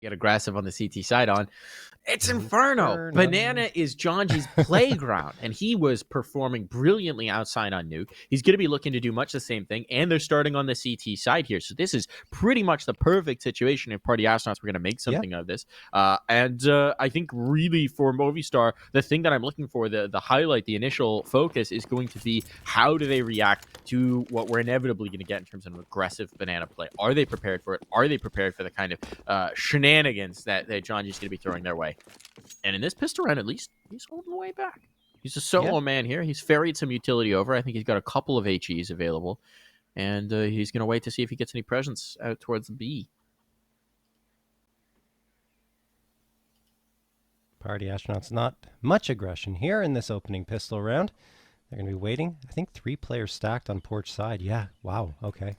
get aggressive on the CT side on. It's Inferno. Banana is Jonji's playground, and he was performing brilliantly outside on Nuke. He's going to be looking to do much the same thing, and they're starting on the CT side here. So this is pretty much the perfect situation if Party Astronauts were going to make something of this. And I think really for Movistar, the thing that I'm looking for, the highlight, the initial focus is going to be how do they react to what we're inevitably going to get in terms of aggressive Banana play. Are they prepared for it? Are they prepared for the kind of shenanigans that Jonji's going to be throwing their way? And in this pistol round, at least, he's holding the way back. He's a solo man here. He's ferried some utility over. I think he's got a couple of HEs available. And he's going to wait to see if he gets any presence out towards the B. Party Astronauts, not much aggression here in this opening pistol round. They're going to be waiting. I think 3 players stacked on porch side. Yeah, wow, okay.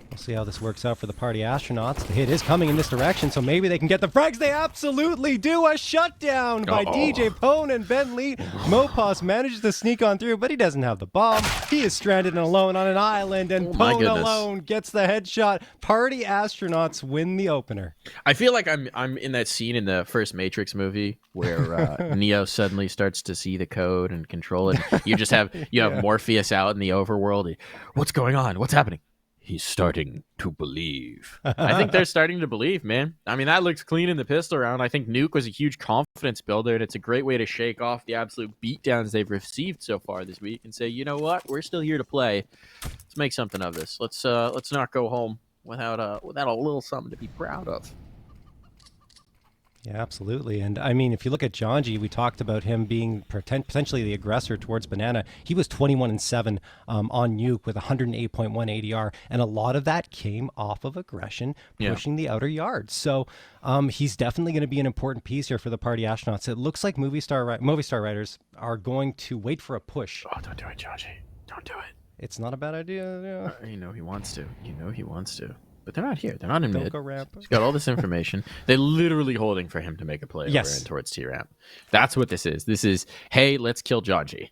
We'll see how this works out for the Party Astronauts. The hit is coming in this direction, so maybe they can get the frags. They absolutely do. A shutdown by DJ Pone and Ben Lee. Mopaz manages to sneak on through, but he doesn't have the bomb. He is stranded and alone on an island, and Pone alone gets the headshot. Party Astronauts win the opener. I feel like I'm in that scene in the first Matrix movie where Neo suddenly starts to see the code and control it. You just have have Morpheus out in the overworld. What's going on? What's happening? He's starting to believe. I think they're starting to believe, man. I mean, that looks clean in the pistol round. I think Nuke was a huge confidence builder, and it's a great way to shake off the absolute beatdowns they've received so far this week and say, you know what? We're still here to play. Let's make something of this. Let's not go home without a little something to be proud of. Yeah, absolutely. And I mean, if you look at Jonji, we talked about him being potentially the aggressor towards Banana. He was 21-7 on Nuke with 108.1 ADR, and a lot of that came off of aggression, pushing the outer yards. So he's definitely going to be an important piece here for the Party Astronauts. It looks like Movistar Riders are going to wait for a push. Oh, don't do it, Jonji. Don't do it. It's not a bad idea. You know he wants to. You know he wants to. But they're not here. They're not in mid. Go ramp. He's got all this information. They're literally holding for him to make a play over in towards T-ramp. That's what this is. This is, hey, let's kill Jonji.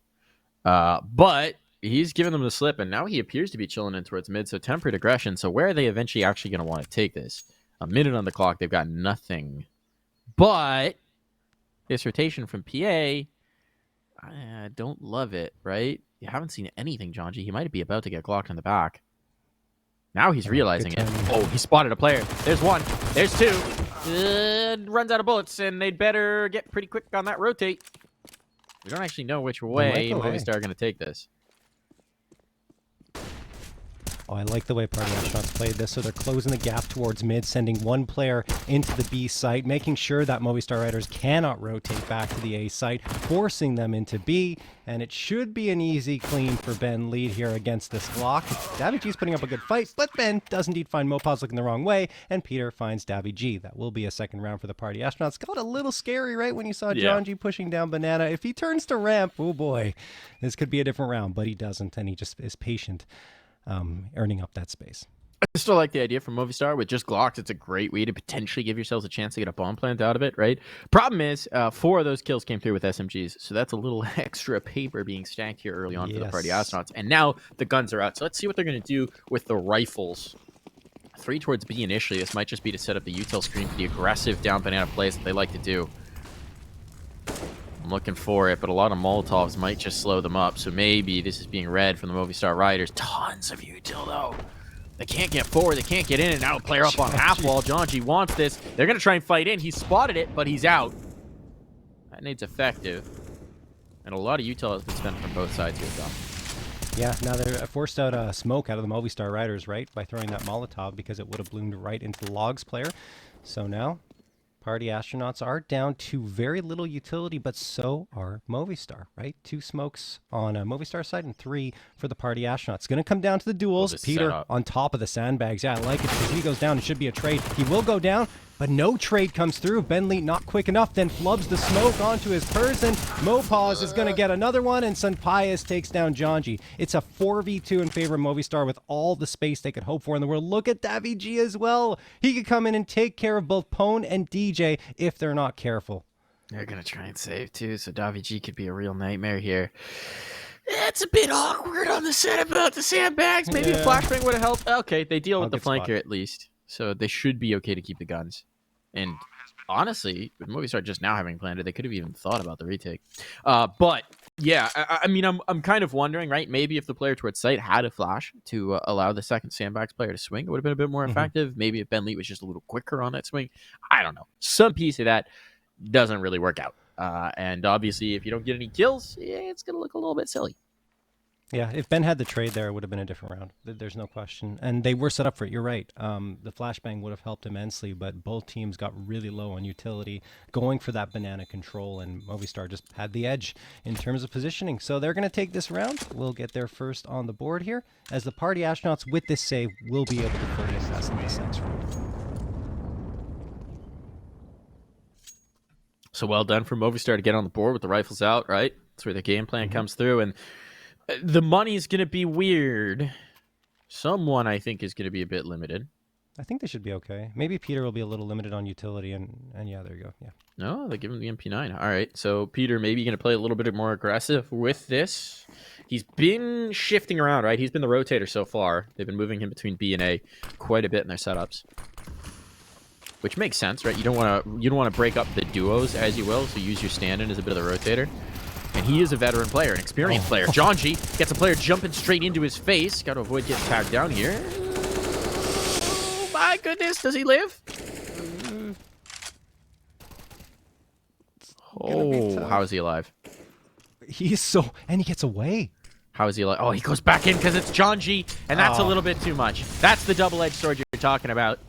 But he's giving them the slip, and now he appears to be chilling in towards mid, so tempered aggression. So where are they eventually actually going to want to take this? A minute on the clock. They've got nothing. But this rotation from PA, I don't love it, right? You haven't seen anything, Jonji. He might be about to get Glocked in the back. Now he's realizing it. Oh, he spotted a player. There's one. There's two. Runs out of bullets, and they'd better get pretty quick on that rotate. We don't actually know which way Movistar are going to take this. Oh, I like the way Party Astronauts played this. So they're closing the gap towards mid, sending one player into the B site, making sure that Movistar Riders cannot rotate back to the A site, forcing them into B. And it should be an easy clean for Ben Lead here against this Glock. djay's putting up a good fight, but Ben does indeed find Mopaz looking the wrong way, and Peter finds djay. That will be a second round for the Party Astronauts. Got a little scary, right, when you saw Jonji pushing down Banana. If he turns to ramp, oh boy, this could be a different round, but he doesn't, and he just is patient. Earning up that space. I still like the idea from Movistar with just Glocks. It's a great way to potentially give yourselves a chance to get a bomb plant out of it, right? Problem is, 4 of those kills came through with SMGs, so that's a little extra paper being stacked here early on for the Party Astronauts. And now the guns are out, so let's see what they're going to do with the rifles. 3 towards B initially. This might just be to set up the util screen for the aggressive down Banana plays that they like to do. I'm looking for it, but a lot of Molotovs might just slow them up, so maybe this is being read from the Movistar Riders. Tons of util, though. They can't get forward. They can't get in, and now player up on half wall. Jonji wants this. They're going to try and fight in. He spotted it, but he's out. That nade's effective. And a lot of util has been spent from both sides here, though. Yeah, now they're forced out a smoke out of the Movistar Riders, right, by throwing that Molotov, because it would have bloomed right into the Logs player. So now Party Astronauts are down to very little utility, but so are Movistar, right? 2 smokes on a Movistar side and 3 for the Party Astronauts. It's going to come down to the duels. Peter on top of the sandbags. Yeah, I like it because if he goes down, it should be a trade. He will go down, but no trade comes through. Ben Lee not quick enough, then flubs the smoke onto his person. Mopaz is going to get another one, and Sunpius takes down Jonji. It's a 4v2 in favor of Movistar with all the space they could hope for in the world. Look at djay as well. He could come in and take care of both Pone and DJ if they're not careful. They're going to try and save too, so djay could be a real nightmare here. It's a bit awkward on the set about the sandbags. Maybe a flashbang would have helped. Okay, they deal with the flanker at least. So they should be okay to keep the guns. And honestly, with Movistar just now having planned it, they could have even thought about the retake. But yeah, I mean, I'm kind of wondering, right? Maybe if the player towards site had a flash to allow the second sandbags player to swing, it would have been a bit more effective. Maybe if Ben Leet was just a little quicker on that swing. I don't know. Some piece of that doesn't really work out. And obviously, if you don't get any kills, yeah, it's going to look a little bit silly. Yeah, if Ben had the trade there, it would have been a different round. There's no question. And they were set up for it. You're right. The flashbang would have helped immensely, but both teams got really low on utility, going for that banana control, and Movistar just had the edge in terms of positioning. So they're going to take this round. We'll get there first on the board here, as the Party Astronauts, with this save, will be able to fully assess in this next round. So well done for Movistar to get on the board with the rifles out, right? That's where the game plan comes through, and the money's going to be weird. Someone, I think, is going to be a bit limited. I think they should be okay. Maybe Peter will be a little limited on utility, and yeah, there you go. Yeah. No, they give him the MP9. All right, so Peter maybe going to play a little bit more aggressive with this. He's been shifting around, right? He's been the rotator so far. They've been moving him between B and A quite a bit in their setups, which makes sense, right? You don't want to break up the duos as you will, so use your stand-in as a bit of the rotator. And he is a veteran player, an experienced player. jjay gets a player jumping straight into his face. Got to avoid getting tagged down here. Oh, my goodness. Does he live? Oh, how is he alive? He's so... And he gets away. How is he alive? Oh, he goes back in because it's jjay, and that's a little bit too much. That's the double-edged sword you're talking about.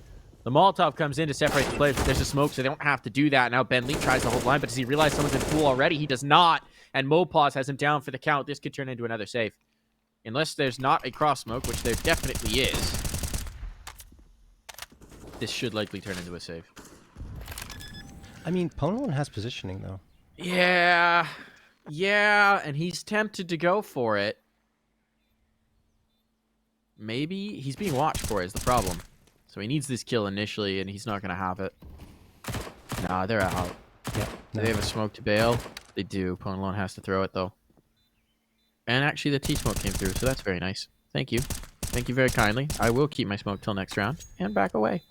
The Molotov comes in to separate the players, but there's a smoke, so they don't have to do that. Now Ben Leet tries to hold line, but does he realize someone's in pool already? He does not. And Mopaz has him down for the count. This could turn into another save. Unless there's not a cross smoke, which there definitely is. This should likely turn into a save. I mean, Ponalon has positioning, though. Yeah. Yeah, and he's tempted to go for it. Maybe he's being watched for it is the problem. So he needs this kill initially, and he's not going to have it. Nah, they're out. Yep. Do they have a smoke to bail? They do. Ponalon has to throw it, though. And actually, the T-smoke came through, so that's very nice. Thank you. Thank you very kindly. I will keep my smoke till next round and back away.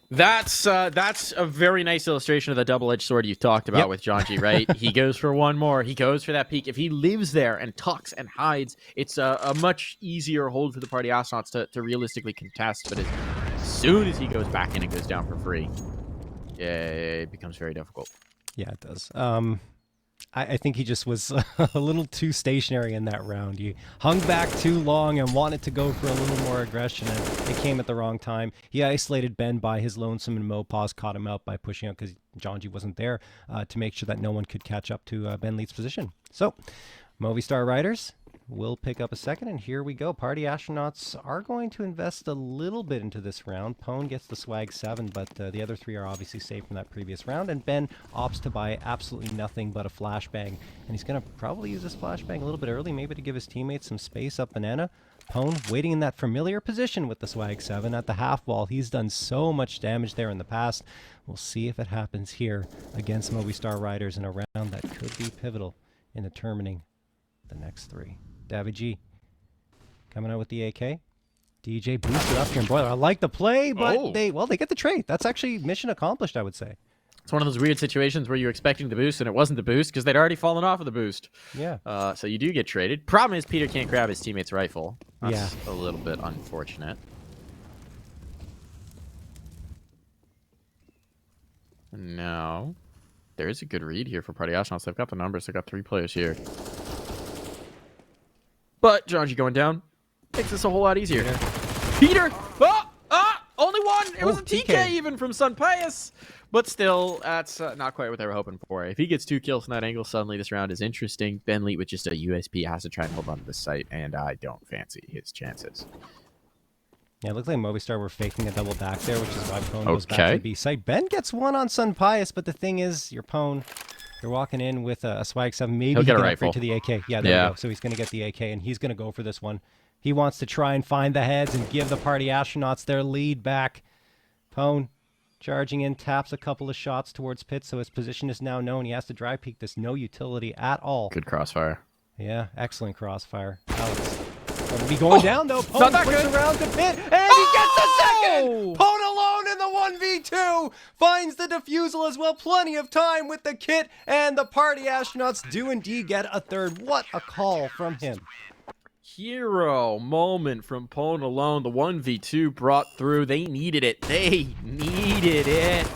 That's a very nice illustration of the double-edged sword you talked about with jjay, right? He goes for one more. He goes for that peek. If he lives there and tucks and hides, it's a much easier hold for the Party Astronauts to realistically contest. But as soon as he goes back in and goes down for free, yeah, it becomes very difficult. Yeah, it does. I think he just was a little too stationary in that round. He hung back too long and wanted to go for a little more aggression, and it came at the wrong time. He isolated Ben by his lonesome, and Mopaz caught him out by pushing out because jjay wasn't there to make sure that no one could catch up to Ben Leet's position. So, Movistar Riders will pick up a second, and here we go. Party Astronauts are going to invest a little bit into this round. Pone gets the swag 7, but the other 3 are obviously safe from that previous round, and Ben opts to buy absolutely nothing but a flashbang, and he's going to probably use this flashbang a little bit early, maybe to give his teammates some space up banana. Pone waiting in that familiar position with the swag 7 at the half wall. He's done so much damage there in the past. We'll see if it happens here against Movistar Riders in a round that could be pivotal in determining the next 3. DeathZz coming out with the AK. djay boosted up here in Boiler. I like the play, but they get the trade. That's actually mission accomplished, I would say. It's one of those weird situations where you're expecting the boost and it wasn't the boost because they'd already fallen off of the boost. Yeah. So you do get traded. Problem is Peter can't grab his teammate's rifle. That's a little bit unfortunate. Now, there's a good read here for Party Astronauts. They've got the numbers. They've got 3 players here. But jjay going down makes this a whole lot easier. Peter! Only one! It was a TK even from Sun Pius! But still, that's not quite what they were hoping for. If he gets 2 kills from that angle, suddenly this round is interesting. Ben Leet with just a USP has to try and hold on to the site, and I don't fancy his chances. Yeah, it looks like Movistar were faking a double back there, which is why Pone goes back to the B site. Ben gets 1 on Sun Pius, but the thing is, your Pone... You're walking in with a swag 7. Maybe he'll get a rifle rifle to the AK. Yeah, there you go. So he's going to get the AK, and he's going to go for this one. He wants to try and find the heads and give the Party Astronauts their lead back. Pone charging in, taps a couple of shots towards Pit, so his position is now known. He has to dry peek this. No utility at all. Good crossfire. Yeah, excellent crossfire. Alex. Going to be going down, though. Pone puts around to Pit, and he gets the second! again. Pwn alone in the 1v2. Finds the defusal as well. Plenty of time with the kit. And the party astronauts do indeed get a third. What a call from him. Hero moment from Pwn alone. The 1v2 brought through. They needed it. They needed it.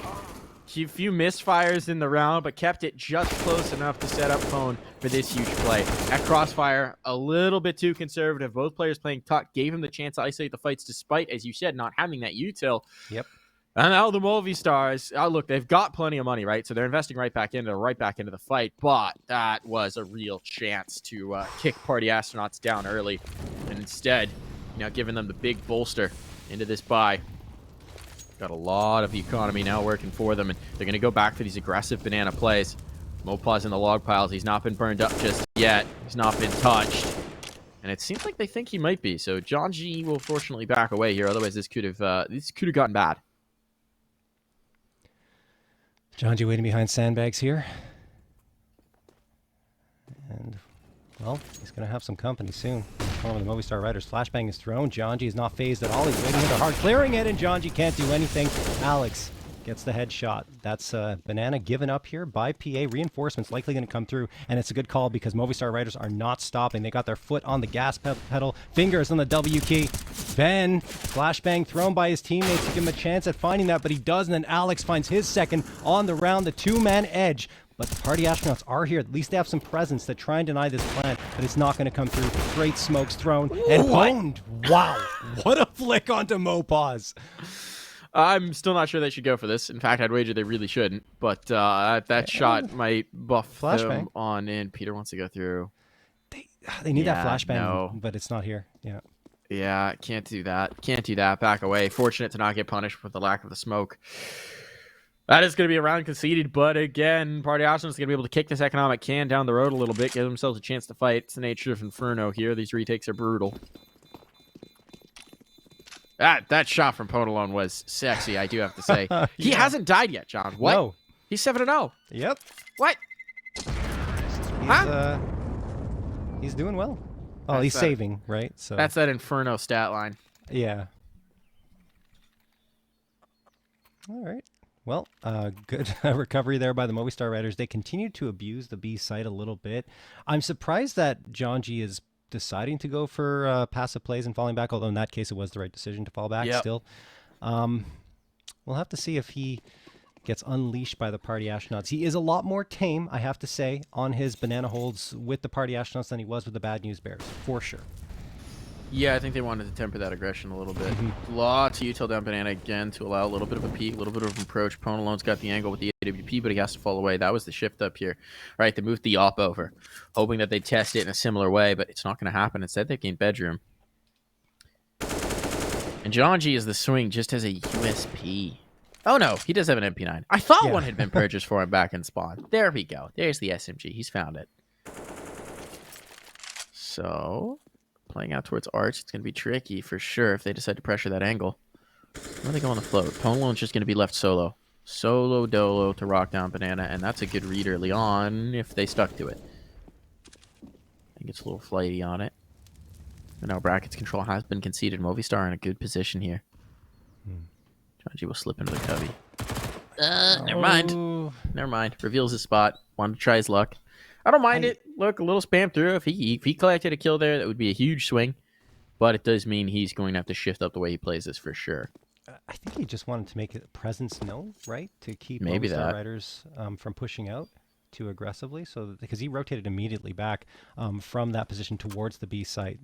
A few misfires in the round, but kept it just close enough to set up Pwn for this huge play. At Crossfire, a little bit too conservative. Both players playing tuck gave him the chance to isolate the fights despite, as you said, not having that util. Yep. And now the Movistars, look, they've got plenty of money, right? So they're investing right back into the fight. But that was a real chance to kick Party Astronauts down early. And instead, giving them the big bolster into this buy. Got a lot of economy now working for them, and they're going to go back for these aggressive banana plays. Mopaz in the log piles. He's not been burned up just yet. He's not been touched. And it seems like they think he might be. So djay will fortunately back away here. Otherwise, this could have gotten bad. djay waiting behind sandbags here. And, well, he's going to have some company soon. One of the Movistar riders. Flashbang is thrown. djay is not phased at all. He's waiting here hard, clearing it, and djay can't do anything. Alex gets the headshot. That's Banana given up here by PA. Reinforcements likely going to come through, and it's a good call because Movistar riders are not stopping. They got their foot on the gas pedal, fingers on the W key. Ben, flashbang thrown by his teammates to give him a chance at finding that, but he doesn't, and Alex finds his second on the round, the two-man edge. But the party astronauts are here. At least they have some presence to try and deny this plan, but it's not going to come through. Great smokes thrown and pwned. Wow, what a flick onto Mopaz. I'm still not sure they should go for this. In fact, I'd wager they really shouldn't. But that shot might buff them on in. Peter wants to go through. They need that flashbang, but it's not here. Yeah. Yeah, can't do that. Can't do that. Back away. Fortunate to not get punished with the lack of the smoke. That is going to be a round conceded, but again, Party Astronauts is going to be able to kick this economic can down the road a little bit, give themselves a chance to fight. It's the nature of Inferno here. These retakes are brutal. That shot from Pwn alone was sexy, I do have to say. He hasn't died yet, John. What? No. He's 7-0. Yep. What? He's doing well. Oh, he's saving, right? So that's that Inferno stat line. Yeah. All right. Well, good recovery there by the Movistar riders. They continue to abuse the B site a little bit. I'm surprised that djay is deciding to go for passive plays and falling back, although in that case it was the right decision to fall back still. We'll have to see if he gets unleashed by the party astronauts. He is a lot more tame, I have to say, on his banana holds with the party astronauts than he was with the Bad News Bears, for sure. Yeah, I think they wanted to temper that aggression a little bit. Lots of util down Banana again to allow a little bit of a peek, a little bit of an approach. Pwn alone's got the angle with the AWP, but he has to fall away. That was the shift up here. Right, they moved the op over, hoping that they'd test it in a similar way, but it's not going to happen. Instead, they've gained bedroom. And djay is the swing just as a USP. Oh, no, he does have an MP9. I thought one had been purchased for him back in spawn. There we go. There's the SMG. He's found it. So playing out towards Arch, it's going to be tricky for sure if they decide to pressure that angle. Where are they going to float? Pwn alone's just going to be left solo. Solo dolo to rock down Banana, and that's a good read early on if they stuck to it. I think it's a little flighty on it. But now brackets control has been conceded. Movistar in a good position here. djay will slip into the cubby. Never mind. Never mind. Reveals his spot. Wanted to try his luck. I don't mind it. Look, a little spam through. If he collected a kill there, that would be a huge swing. But it does mean he's going to have to shift up the way he plays this for sure. I think he just wanted to make a presence known, right? To keep maybe Movistar riders from pushing out too aggressively. So because he rotated immediately back from that position towards the B site,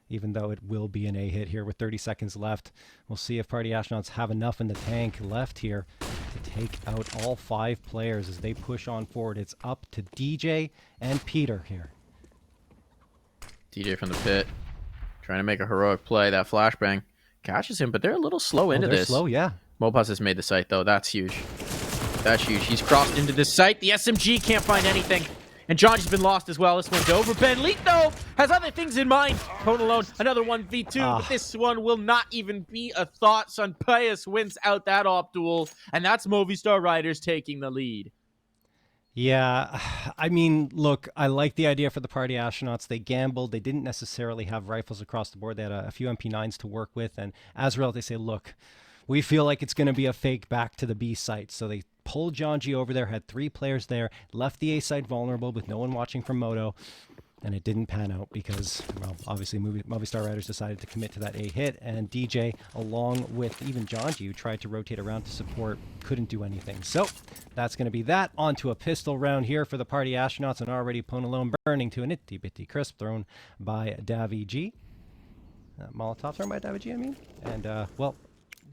even though it will be an A hit here with 30 seconds left. We'll see if Party Astronauts have enough in the tank left here to take out all 5 players as they push on forward. It's up to djay and Peter here. djay from the pit, trying to make a heroic play. That flashbang catches him, but they're a little slow into this. Slow, yeah. Mopaz has made the site, though. That's huge. That's huge. He's crossed into this site. The SMG can't find anything. And djay's been lost as well. This one's over. Ben Leet, though, has other things in mind. Pwn alone, another 1v2. But this one will not even be a thought. Sunpayas wins out that op duel. And that's Movistar Riders taking the lead. Yeah, I mean, look, I like the idea for the Party Astronauts. They gambled. They didn't necessarily have rifles across the board. They had a few MP9s to work with. And Azrael, they say, look, we feel like it's going to be a fake back to the B site. So they pulled djay over there, had 3 players there, left the A site vulnerable with no one watching from Moto. And it didn't pan out because, well, obviously Movistar Riders decided to commit to that A hit, and djay, along with even djay, who tried to rotate around to support, couldn't do anything. So that's going to be that. Onto a pistol round here for the Party Astronauts, and already Ponalone burning to an itty-bitty crisp thrown by djay. Molotov thrown by djay, I mean. And, well,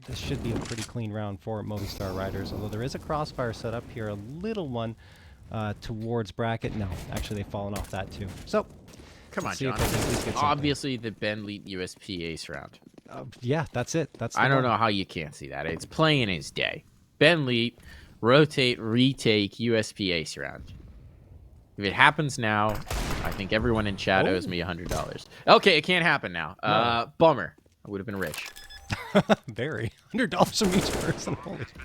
this should be a pretty clean round for Movistar Riders, although there is a crossfire set up here, a little one. Towards bracket. No, actually they've fallen off that too. So, come on, John. Obviously the Ben Leet USP ace round. Yeah, that's it. That's. I don't know how you can't see that. It's plain as day. Ben Leet, rotate, retake, USP ace round. If it happens now, I think everyone in chat owes me $100. Okay, it can't happen now. No. Bummer. I would have been rich. Very. $100 from each person.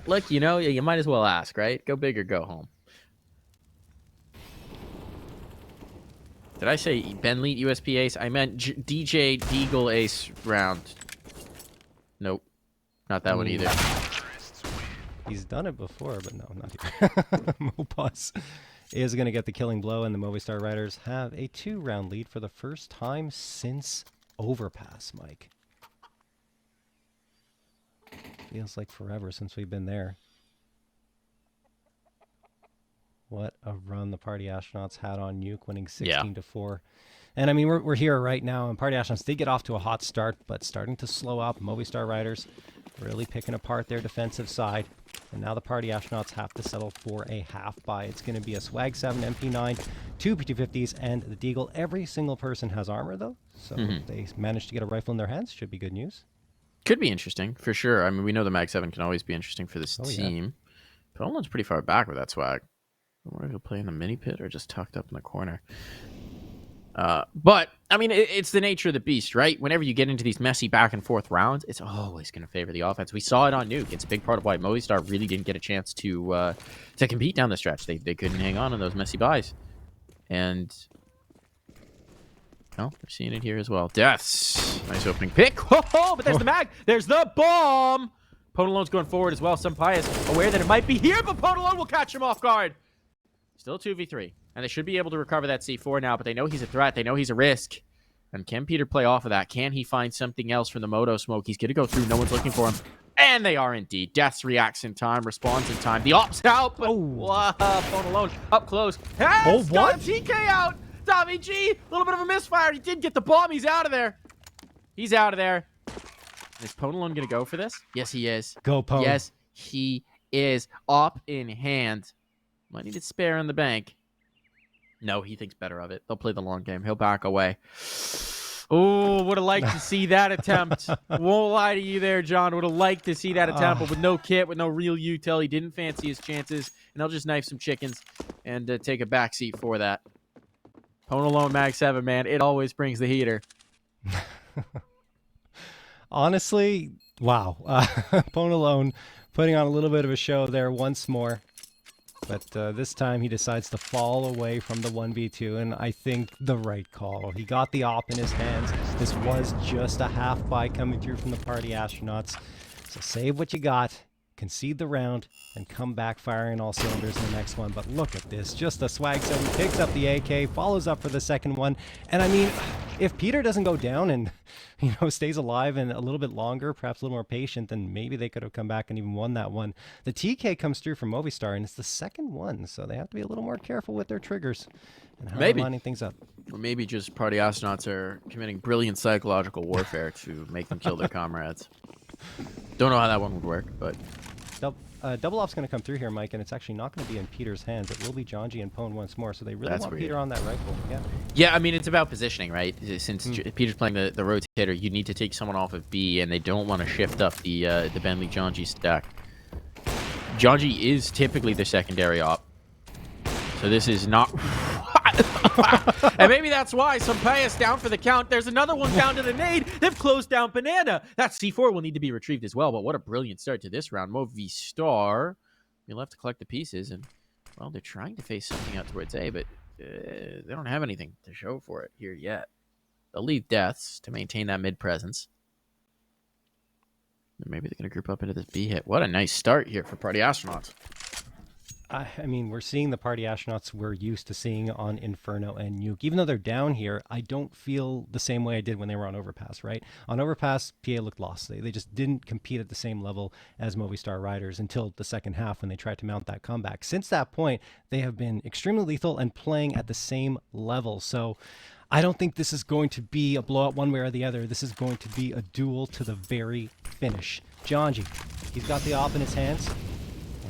Look, you know, you might as well ask, right? Go big or go home. Did I say Ben Leet USP ace? I meant djay Deagle ace round. Nope. Not that one either. He's done it before, but no, not here. Mopus is going to get the killing blow, and the Movistar Riders have a 2-round lead for the first time since Overpass, Mike. Feels like forever since we've been there. What a run the Party Astronauts had on Nuke, winning 16-4. And I mean, we're here right now, and Party Astronauts did get off to a hot start, but starting to slow up. Movistar Riders really picking apart their defensive side. And now the Party Astronauts have to settle for a half buy. It's going to be a Swag 7 MP9, 2 P250s, and the Deagle. Every single person has armor, though, so they managed to get a rifle in their hands. Should be good news. Could be interesting, for sure. I mean, we know the Mag 7 can always be interesting for this team. Yeah. But Olin's pretty far back with that Swag. I wonder if he'll play in the mini pit or just tucked up in the corner. But, I mean, it's the nature of the beast, right? Whenever you get into these messy back and forth rounds, it's always going to favor the offense. We saw it on Nuke. It's a big part of why Movistar really didn't get a chance to compete down the stretch. They couldn't hang on those messy buys. And, well, we're seeing it here as well. DeathZz. Nice opening pick. Whoa, but there's the mag. There's the bomb. Ponalone's going forward as well. Sampaio aware that it might be here, but Ponalone will catch him off guard. Still 2v3. And they should be able to recover that C4 now, but they know he's a threat. They know he's a risk. And can Peter play off of that? Can he find something else from the Moto smoke? He's going to go through. No one's looking for him. And they are indeed. DeathZz reacts in time, responds in time. The op's out, but Ponalone up close. Hey, got a TK out. djay, a little bit of a misfire. He did get the bomb. He's out of there. He's out of there. Is Ponalone going to go for this? Yes, he is. Go, Pone. Yes, he is. Op in hand. Might need to spare in the bank. No, he thinks better of it. They'll play the long game. He'll back away. Oh, would have liked to see that attempt. Won't lie to you there, John. Would have liked to see that attempt, but with no kit, with no real util, he didn't fancy his chances, and he'll just knife some chickens and take a backseat for that. Ponalone Mag 7, man. It always brings the heater. Honestly, wow. Ponalone putting on a little bit of a show there once more. But this time he decides to fall away from the 1v2, and I think the right call. He got the op in his hands. This was just a half buy coming through from the Party Astronauts. So save what you got, concede the round, and come back firing all cylinders in the next one. But look at this. Just a Swag 7 picks up the AK, follows up for the second one. And I mean, if Peter doesn't go down and, you know, stays alive and a little bit longer, perhaps a little more patient, then maybe they could have come back and even won that one. The TK comes through from Movistar, and it's the second one, so they have to be a little more careful with their triggers and how they're lining things up. Or maybe just Party Astronauts are committing brilliant psychological warfare to make them kill their comrades. Don't know how that one would work, but... Double Op's going to come through here, Mike, and it's actually not going to be in Peter's hands. It will be djay and Pone once more, so they really want Peter on that rifle. Yeah, I mean, it's about positioning, right? Since Peter's playing the rotator, you need to take someone off of B, and they don't want to shift up the Bentley djay stack. djay is typically the secondary op, so this is not... And maybe that's why Sampaia's down for the count. There's another one down to the nade. They've closed down Banana. That C4 will need to be retrieved as well, but what a brilliant start to this round. Movistar, you'll have to collect the pieces, and, well, they're trying to face something out towards A, but they don't have anything to show for it here yet. They'll leave DeathZz to maintain that mid presence. Maybe they're going to group up into this B hit. What a nice start here for Party Astronauts. I mean, we're seeing the Party Astronauts we're used to seeing on Inferno and Nuke. Even though they're down here, I don't feel the same way I did when they were on Overpass, right? On Overpass, PA looked lost. They just didn't compete at the same level as Movistar Riders until the second half when they tried to mount that comeback. Since that point, they have been extremely lethal and playing at the same level. So I don't think this is going to be a blowout one way or the other. This is going to be a duel to the very finish. djay, he's got the op in his hands.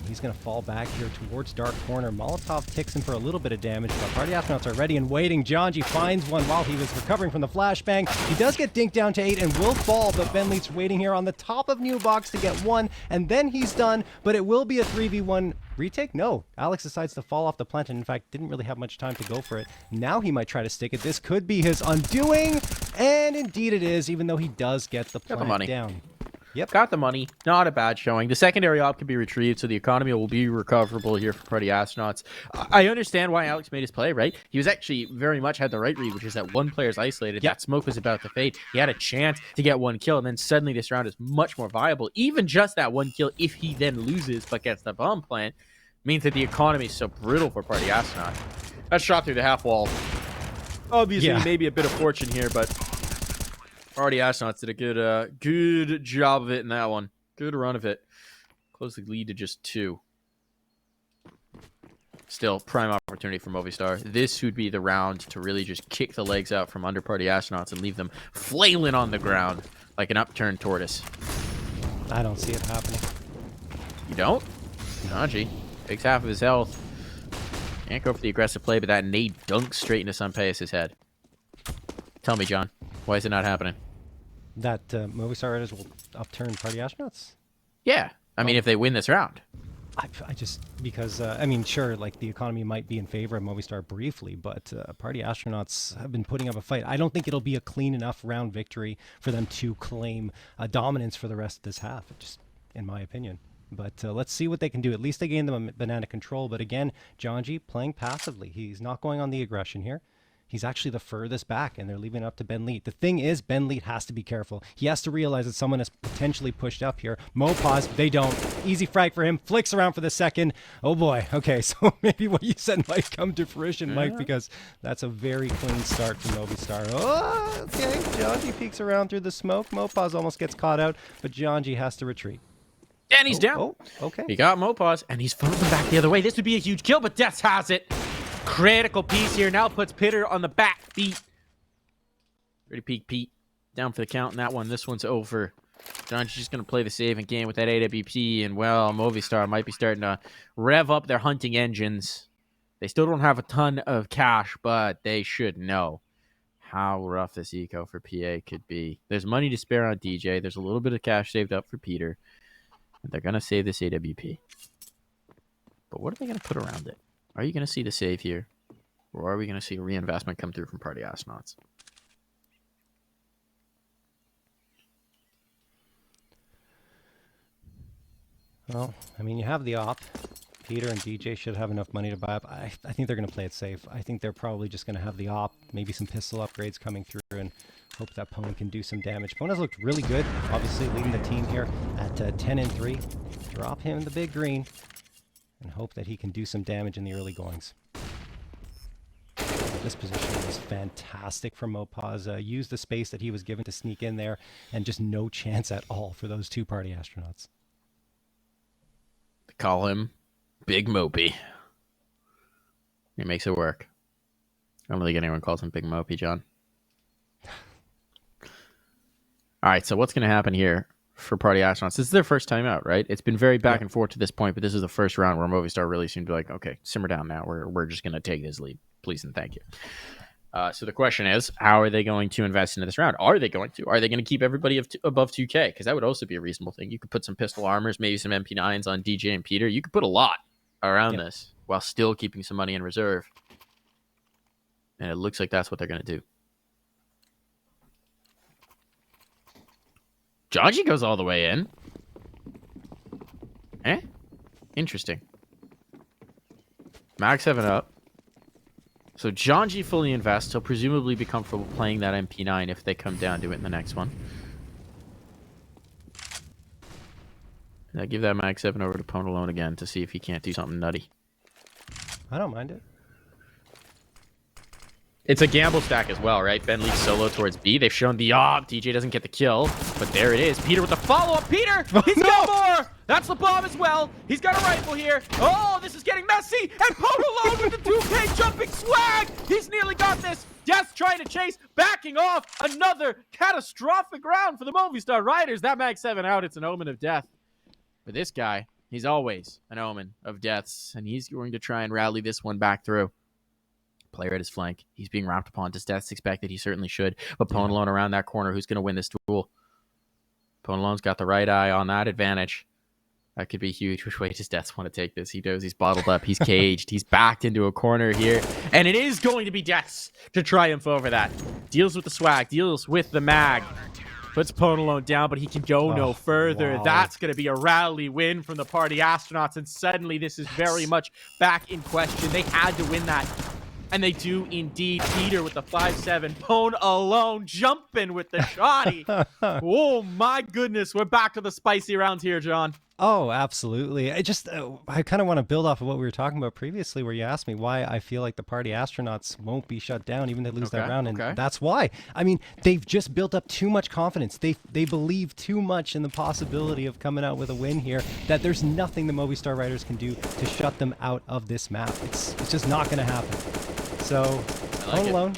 He's going to fall back here towards Dark Corner. Molotov ticks him for a little bit of damage, but Party Astronauts are ready and waiting. djay finds one while he was recovering from the flashbang. He does get dinked down to 8 and will fall, but Benleet's waiting here on the top of New Box to get 1, and then he's done, but it will be a 3v1 retake? No. Alex decides to fall off the plant, and in fact, didn't really have much time to go for it. Now he might try to stick it. This could be his undoing, and indeed it is, even though he does get the plant down. Yep. Got the money. Not a bad showing. The secondary op can be retrieved, so the economy will be recoverable here for Party Astronauts. I understand why Alex made his play, right? He was actually very much had the right read, which is that one player's isolated. Yep. That smoke was about to fade. He had a chance to get 1 kill, and then suddenly this round is much more viable. Even just that 1 kill, if he then loses but gets the bomb plant, means that the economy is so brittle for Party Astronaut. That shot through the half wall. Obviously, maybe a bit of fortune here, but Party Astronauts did a good job of it in that one. Good run of it. Close the lead to just 2. Still, prime opportunity for Movistar. This would be the round to really just kick the legs out from under Party Astronauts and leave them flailing on the ground like an upturned tortoise. I don't see it happening. You don't? djay takes half of his health. Can't go for the aggressive play, but that nade dunks straight into Sunpayas's head. Tell me, John, why is it not happening? That Movistar Riders will upturn Party Astronauts? Yeah. I mean, if they win this round. I just, because, I mean, sure, like, the economy might be in favor of Movistar briefly, but Party Astronauts have been putting up a fight. I don't think it'll be a clean enough round victory for them to claim dominance for the rest of this half, just in my opinion. But let's see what they can do. At least they gained them a banana control. But again, djay playing passively. He's not going on the aggression here. He's actually the furthest back, and they're leaving it up to Benleet. The thing is, Benleet has to be careful. He has to realize that someone has potentially pushed up here. Mopaz, they don't. Easy frag for him. Flicks around for the second. Oh boy. Okay, so maybe what you said might come to fruition, Mike, because that's a very clean start for Movistar. Oh, okay. djay peeks around through the smoke. Mopaz almost gets caught out, but djay has to retreat. And he's down. Oh, okay. He got Mopaz, and he's funneled him back the other way. This would be a huge kill, but DeathZz has it. Critical piece here. Now puts Pitter on the back feet. Ready peek Pete. Down for the count in that one. This one's over. djay's just going to play the saving game with that AWP, and, well, Movistar might be starting to rev up their hunting engines. They still don't have a ton of cash, but they should know how rough this eco for PA could be. There's money to spare on djay. There's a little bit of cash saved up for Peter. And they're going to save this AWP. But what are they going to put around it? Are you going to see the save here? Or are we going to see a reinvestment come through from Party Astronauts? Well, I mean, you have the op. Peter and djay should have enough money to buy up. I think they're going to play it safe. I think they're probably just going to have the op, maybe some pistol upgrades coming through, and hope that Pona can do some damage. Pona's looked really good, obviously leading the team here at 10-3. Drop him in the big green and hope that he can do some damage in the early goings. This position was fantastic from Mopaz. Used the space that he was given to sneak in there, and just no chance at all for those 2 Party Astronauts. They call him Big Mopey. He makes it work. I don't think anyone calls him Big Mopey, John. All right, so what's going to happen here for Party Astronauts? This is their first time out, right? It's been very back and forth to this point, but this is the first round where Movistar really seemed to be like, okay, simmer down now. We're just going to take this lead. Please and thank you. So the question is, how are they going to invest into this round? Are they going to keep everybody above 2K? Because that would also be a reasonable thing. You could put some pistol armors, maybe some MP9s on djay and Peter. You could put a lot around this while still keeping some money in reserve. And it looks like that's what they're going to do. djay goes all the way in. Interesting. Mag 7 up. So djay fully invests. He'll presumably be comfortable playing that MP9 if they come down to it in the next one. Give that Mag 7 over to Pwn alone again to see if he can't do something nutty. I don't mind it. It's a gamble stack as well, right? Ben leaks solo towards B. They've shown the DJ doesn't get the kill, but there it is. Peter with the follow-up. Peter, he's got more. That's the bomb as well. He's got a rifle here. Oh, this is getting messy. And Pwn alone with the 2K jumping swag. He's nearly got this. DeathZz trying to chase, backing off. Another catastrophic round for the Movistar Riders. That Mag 7 out. It's an omen of death. For this guy, he's always an omen of deaths, and he's going to try and rally this one back through. Player at his flank. He's being wrapped upon. Does DeathZz expect that he certainly should? But Pwn alone around that corner. Who's going to win this duel? Pwn alone's got the right eye on that advantage. That could be huge. Which way does DeathZz want to take this? He knows he's bottled up. He's caged. He's backed into a corner here. And it is going to be DeathZz to triumph over that. Deals with the swag. Deals with the mag. Puts Pwn alone down, but he can go no further. Wow. That's going to be a rally win from the Party Astronauts. And suddenly this is very much back in question. They had to win that. And they do indeed. Peter with the 5-7. Pwn alone jumping with the shotty. Oh my goodness. We're back to the spicy rounds here, John. Oh, absolutely. I kind of want to build off of what we were talking about previously, where you asked me why I feel like the Party Astronauts won't be shut down even if they lose that round. And that's why. I mean, they've just built up too much confidence. They believe too much in the possibility of coming out with a win here, that there's nothing the Movistar Riders can do to shut them out of this map. It's just not going to happen. So, Pwn alone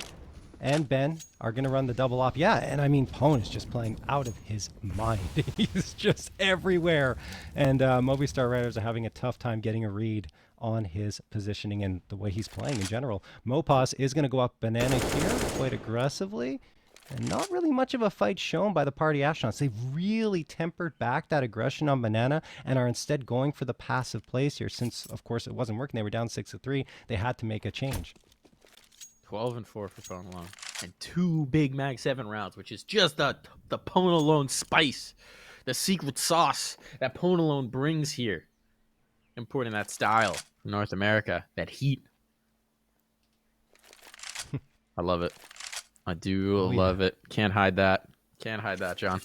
and Ben are going to run the double op. Yeah, and I mean, Pwn is just playing out of his mind. He's just everywhere. And Movistar Riders are having a tough time getting a read on his positioning and the way he's playing in general. Mopaz is going to go up banana here quite aggressively. And not really much of a fight shown by the Party Astronauts. They've really tempered back that aggression on banana and are instead going for the passive plays here. Since, of course, it wasn't working. They were down 6-3. They had to make a change. 12-4 for Pwn alone. And 2 big Mag 7 rounds, which is just the Pwn alone spice. The secret sauce that Pwn alone brings here. Importing that style from North America. That heat. I love it. I do love it. Can't hide that. Can't hide that, John.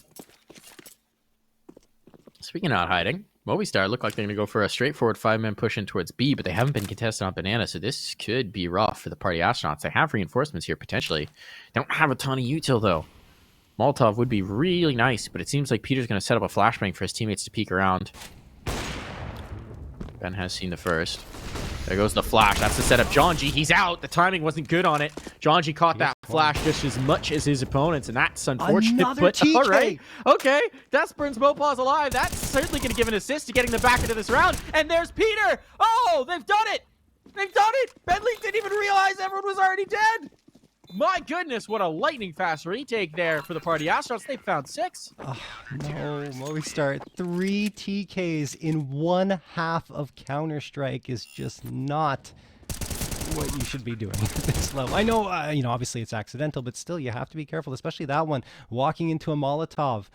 Speaking of not hiding, Movistar look like they're going to go for a straightforward 5-man push in towards B, but they haven't been contested on banana, so this could be rough for the Party Astronauts. They have reinforcements here, potentially. Don't have a ton of util, though. Molotov would be really nice, but it seems like Peter's going to set up a flashbang for his teammates to peek around. Ben has seen the first. There goes the flash. That's the setup. djay, he's out. The timing wasn't good on it. djay caught that flash just as much as his opponents, and that's unfortunate. Another but TK. all right. Okay. That burns Mopaz alive. That's certainly going to give an assist to getting them back into this round. And there's Peter. Oh, they've done it. They've done it. Bentley didn't even realize everyone was already dead. My goodness, what a lightning fast retake there for the Party Astronauts. They found 6. Oh, no, Movistar. 3 TKs in 1/2 of Counter-Strike is just not what you should be doing at this level. I know, obviously it's accidental, but still you have to be careful, especially that one. Walking into a Molotov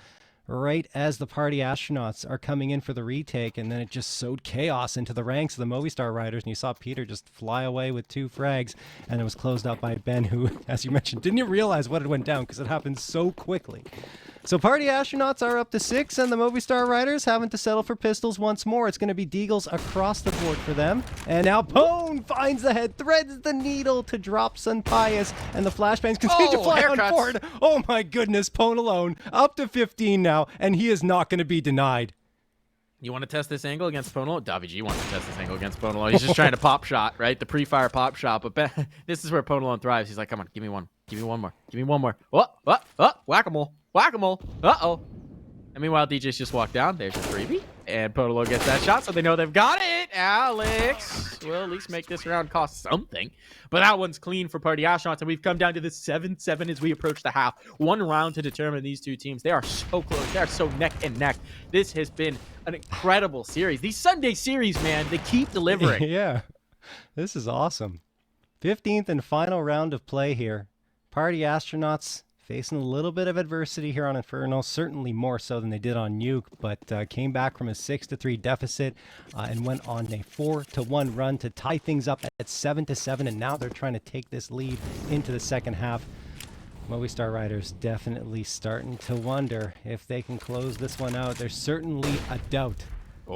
right as the Party Astronauts are coming in for the retake, and then it just sowed chaos into the ranks of the Movistar Riders, and you saw Peter just fly away with 2 frags, and it was closed out by Ben, who, as you mentioned, didn't even realize what had went down because it happened so quickly. So Party Astronauts are up to 6, and the Movistar Riders having to settle for pistols once more. It's going to be deagles across the board for them. And now Pwn finds the head, threads the needle to drop Sun Pius, and the flashbangs continue to fly on board. Oh my goodness, Pwn alone, up to 15 now, and he is not going to be denied. You want to test this angle against Pwn alone? DeathZz wants to test this angle against Pwn alone. He's just trying to pop shot, right? The pre-fire pop shot. But this is where Pwn alone thrives. He's like, come on, give me one. Give me one more. Give me one more. Oh, whack-a-mole. Whack-a-mole. Uh-oh. And meanwhile, djay's just walked down. There's your freebie. And Pwn alone gets that shot, so they know they've got it. Alex will at least make this round cost something. But that one's clean for Party Astronauts, and we've come down to this 7-7 as we approach the half. 1 round to determine these 2 teams. They are so close. They are so neck and neck. This has been an incredible series. These Sunday series, man, they keep delivering. Yeah, this is awesome. 15th and final round of play here. Party Astronauts facing a little bit of adversity here on Inferno, certainly more so than they did on Nuke, but came back from a 6-3 deficit and went on a 4-1 run to tie things up at 7-7, and now they're trying to take this lead into the second half. Movistar Riders definitely starting to wonder if they can close this one out. There's certainly a doubt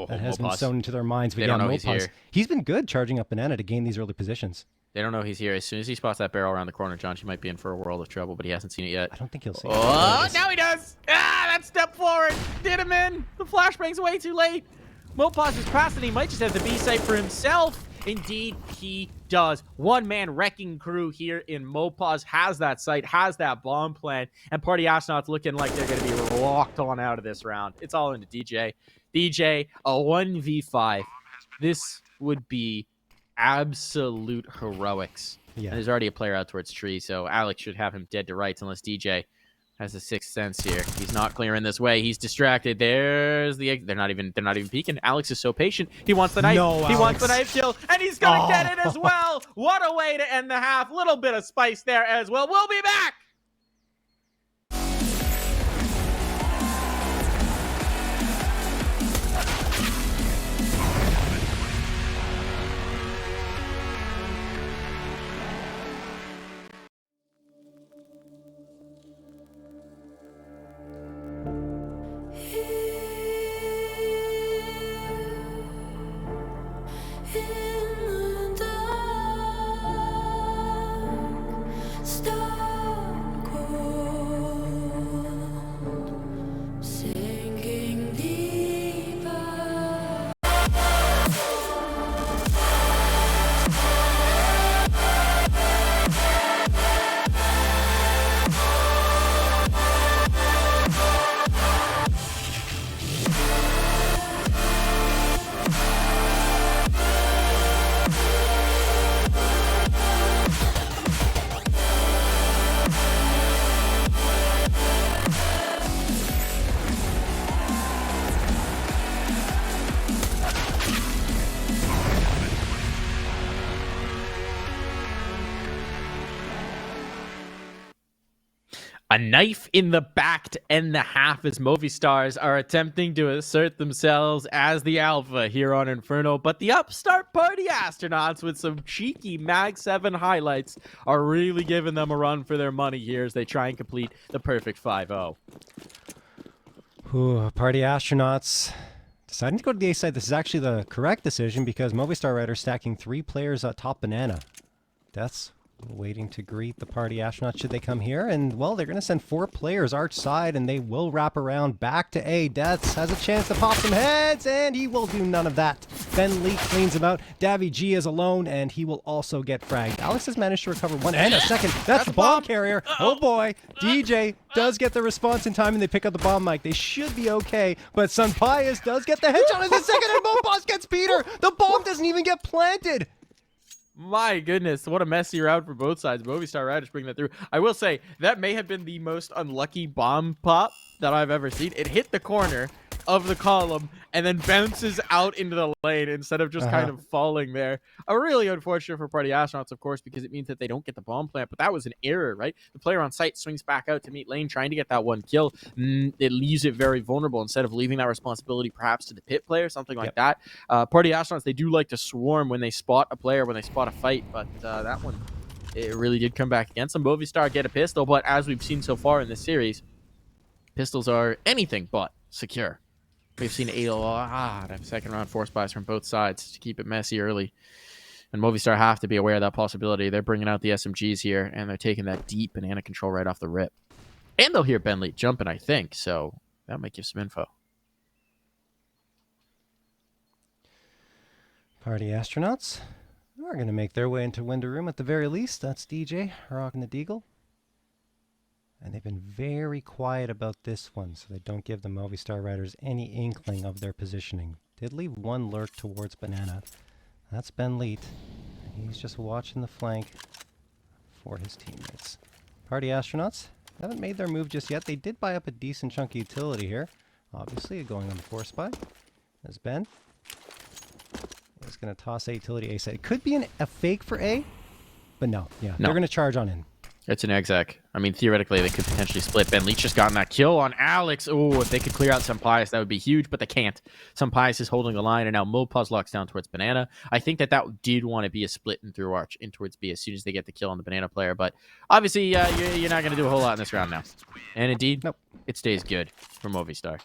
that has been sewn into their minds. But They yeah, don't know he's here. He's been good charging up Banana to gain these early positions. They don't know he's here. As soon as he spots that barrel around the corner, John, he might be in for a world of trouble, but he hasn't seen it yet. I don't think he'll see it. Oh, now he does. That step forward. Did him in. The flashbang's way too late. Mopaz is past, and he might just have the B site for himself. Indeed, he does. One-man wrecking crew here in Mopaz has that site, has that bomb plan, and Party Astronauts looking like they're going to be locked on out of this round. It's all into djay. djay, a 1v5. This would be absolute heroics. Yeah. And there's already a player out towards tree, so Alex should have him dead to rights unless djay has a sixth sense here. He's not clearing this way. He's distracted. There's the exit. They're not even peeking. Alex is so patient. He wants the knife. No, he wants the knife kill, and he's gonna get it as well. What a way to end the half. Little bit of spice there as well. We'll be back. A knife in the back to end the half as Movistars are attempting to assert themselves as the alpha here on Inferno, but the upstart Party Astronauts with some cheeky Mag 7 highlights are really giving them a run for their money here as they try and complete the perfect 5-0. Party Astronauts deciding to go to the A side. This is actually the correct decision because Movistar Rider stacking 3 players atop Banana. DeathZz waiting to greet the Party Astronauts should they come here. And, well, they're going to send 4 players arch side, and they will wrap around back to A. DeathZz has a chance to pop some heads, and he will do none of that. Ben Lee cleans him out. djay is alone, and he will also get fragged. Alex has managed to recover 1 and a second. That's the bomb carrier. Oh, boy. djay does get the response in time, and they pick up the bomb mic. They should be okay, but Sun Pius does get the headshot in the second, and Mopaz gets Peter. The bomb doesn't even get planted. My goodness, what a messy round for both sides. Movistar Riders bring that through. I will say, that may have been the most unlucky bomb pop that I've ever seen. It hit the corner of the column and then bounces out into the lane instead of just kind of falling there. Really unfortunate for Party Astronauts, of course, because it means that they don't get the bomb plant, but that was an error, right? The player on site swings back out to meet lane, trying to get that 1 kill. It leaves it very vulnerable instead of leaving that responsibility perhaps to the pit player, something like that. Party Astronauts, they do like to swarm when they spot a player, when they spot a fight, but that one, it really did come back against them. Movistar get a pistol, but as we've seen so far in this series, pistols are anything but secure. We've seen a lot of second round force buys from both sides to keep it messy early. And Movistar have to be aware of that possibility. They're bringing out the SMGs here, and they're taking that deep banana control right off the rip. And they'll hear Ben Lee jumping, I think, so that might give some info. Party Astronauts are going to make their way into window room at the very least. That's djay rocking the deagle. And they've been very quiet about this one, so they don't give the Movistar Riders any inkling of their positioning. Did leave 1 lurk towards Banana. That's Ben Leet. And he's just watching the flank for his teammates. Party Astronauts haven't made their move just yet. They did buy up a decent chunk of utility here. Obviously, going on the force buy. As Ben is going to toss a utility A side. It could be a fake for A, but no. Yeah, they're going to charge on in. It's an exec. I mean, theoretically, they could potentially split. Ben Leach just gotten that kill on Alex. Oh, if they could clear out Sampius, that would be huge, but they can't. Sampius is holding the line, and now Mopaz locks down towards Banana. I think that did want to be a split and through arch in towards B as soon as they get the kill on the Banana player, but obviously, you're not going to do a whole lot in this round now. And indeed, it stays good for Movistar.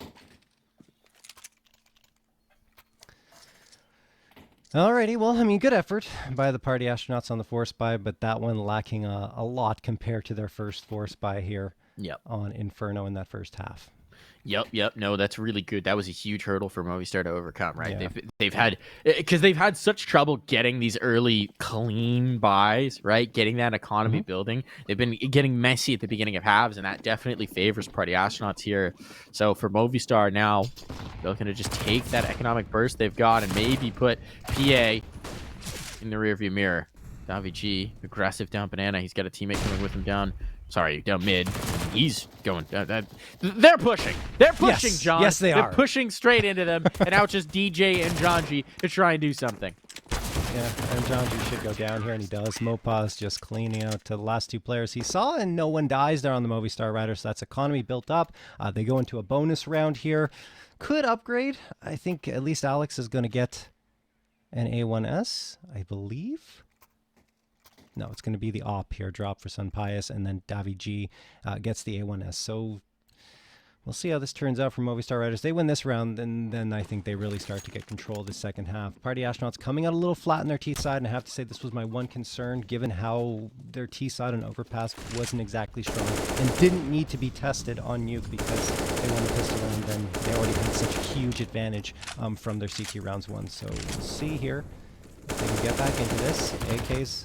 Alrighty, well, I mean, good effort by the Party Astronauts on the force buy, but that one lacking a lot compared to their first force buy here Yep. on Inferno in that first half. Yep. No, that's really good. That was a huge hurdle for Movistar to overcome, right? Yeah. They've had because they've had such trouble getting these early clean buys, right? Getting that economy building. They've been getting messy at the beginning of halves, and that definitely favors Party Astronauts here. So for Movistar now, they're looking to just take that economic burst they've got and maybe put PA in the rearview mirror. DeathZz, aggressive down banana. He's got a teammate coming with him down. Sorry, down mid. He's going. They're pushing. They're pushing, Yes. John. Yes, they are. They're pushing straight into them, and now it's just DJ and djay to try and do something. Yeah, and djay should go down here, and he does. Mopaz just cleaning out to the last two players he saw, and no one dies there on the Movistar Rider, so that's economy built up. They go into a bonus round here. Could upgrade. I think at least Alex is going to get an A1S, I believe. No, it's going to be the op here, drop for Sun Pius, and then DeathZz gets the A1S. So we'll see how this turns out for Movistar Riders. They win this round, and then I think they really start to get control of the second half. Party Astronauts coming out a little flat on their T side, and I have to say this was my one concern, given how their T side and overpass wasn't exactly strong and didn't need to be tested on Nuke because they won the pistol round, and they already had such a huge advantage from their CT rounds won. So we'll see here if they can get back into this. AKs